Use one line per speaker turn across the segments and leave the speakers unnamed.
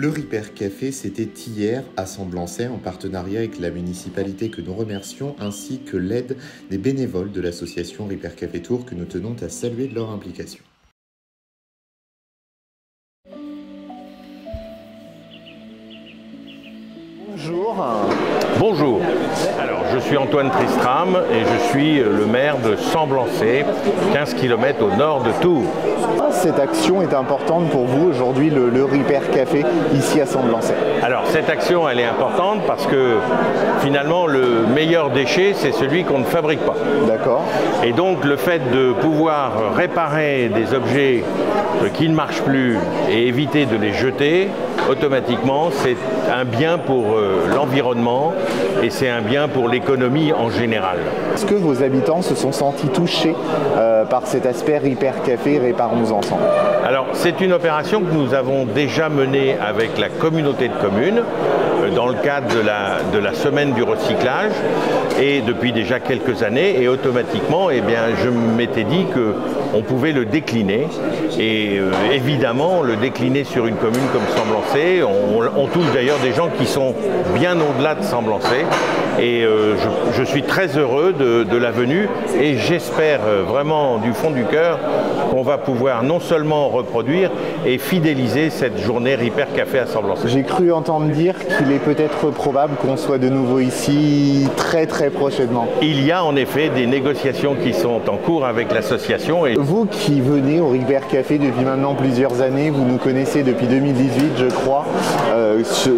Le Ripper Café, c'était hier à Semblançay en partenariat avec la municipalité que nous remercions ainsi que l'aide des bénévoles de l'association Ripper Café Tours que nous tenons à saluer de leur implication.
Bonjour.
Bonjour. Alors, je suis Antoine Tristram et je suis le maire de Semblançay, 15 km au nord de Tours.
Cette action est importante pour vous aujourd'hui, le Ripper Café, ici à Semblançay.
Alors, cette action, elle est importante parce que finalement, le meilleur déchet, c'est celui qu'on ne fabrique pas.
D'accord.
Et donc, le fait de pouvoir réparer des objets qui ne marchent plus et éviter de les jeter, automatiquement, c'est un bien pour l'environnement et c'est un bien pour l'économie en général.
Est-ce que vos habitants se sont sentis touchés par cet aspect Ripper Café, réparons ensemble?
Alors, c'est une opération que nous avons déjà menée avec la communauté de communes dans le cadre de la semaine du recyclage et depuis déjà quelques années, et automatiquement, eh bien, je m'étais dit qu'on pouvait le décliner et évidemment le décliner sur une commune comme Semblançay. On touche d'ailleurs des gens qui sont bien au-delà de Semblançay et je suis très heureux de la venue et j'espère vraiment du fond du cœur qu'on va pouvoir non seulement reproduire et fidéliser cette journée Ripper Café à Semblançay.
J'ai cru entendre dire qu'il est peut-être probable qu'on soit de nouveau ici très prochainement.
Il y a en effet des négociations qui sont en cours avec l'association. Et
vous qui venez au Ripper Café depuis maintenant plusieurs années, vous nous connaissez depuis 2018 je crois, sur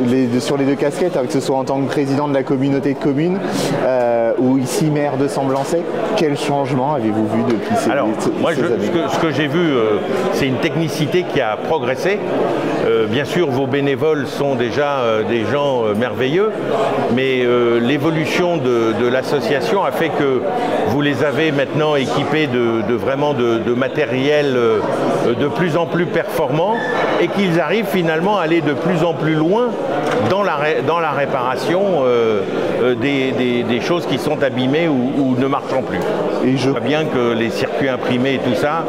les deux casquettes, que ce soit en tant que président de la communauté de communes ou ici maire de Semblançay. Quel changement avez-vous vu depuis ces années?
Ce que j'ai vu, c'est une technicité qui a progressé. Bien sûr, vos bénévoles sont déjà des gens merveilleux, mais l'évolution de l'association a fait que vous les avez maintenant équipés de matériel de plus en plus performant et qu'ils arrivent finalement à aller de plus en plus loin dans la réparation des choses qui sont abîmées ou ne marchant plus. Et je vois bien que les circuits imprimés et tout ça,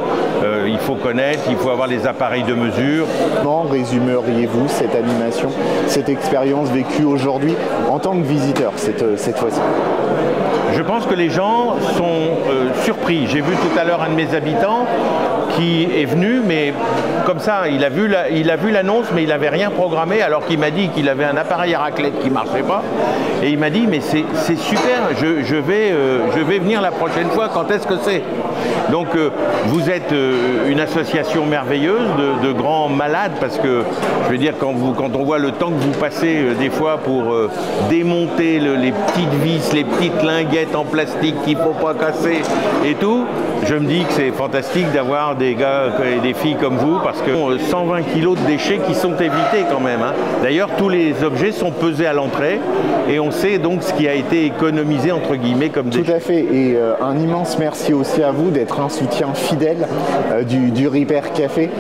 il faut connaître, il faut avoir les appareils de mesure.
Comment résumeriez-vous cette animation, cette expérience vécue aujourd'hui en tant que visiteur cette fois-ci?
Je pense que les gens sont surpris. J'ai vu tout à l'heure un de mes habitants qui est venu, mais comme ça, il a vu l'annonce, mais il n'avait rien programmé, alors qu'il m'a dit qu'il avait un appareil à raclette qui ne marchait pas. Et il m'a dit, mais c'est super, je vais venir la prochaine fois, quand est-ce que c'est? Donc vous êtes une association merveilleuse de grands malades, parce que, je veux dire, quand on voit le temps que vous passez des fois pour démonter les petites vis, les petites linguettes en plastique qu'il ne faut pas casser et tout, je me dis que c'est fantastique d'avoir des gars et des filles comme vous, parce que 120 kilos de déchets qui sont évités quand même. Hein. D'ailleurs, tous les objets sont pesés à l'entrée et on sait donc ce qui a été économisé entre guillemets comme déchets.
Tout à fait, et un immense merci aussi à vous d'être un soutien fidèle du Ripper Café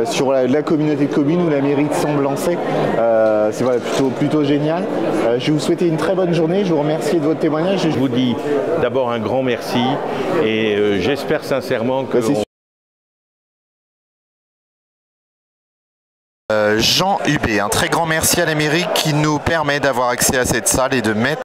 sur la communauté de communes ou la mairie de Semblançay. C'est voilà, plutôt génial. Je vais vous souhaiter une très bonne journée, je vous remercie de votre témoignage.
Je vous dis d'abord un grand merci et j'espère sincèrement que...
Jean Hubé, un très grand merci à la mairie qui nous permet d'avoir accès à cette salle et de mettre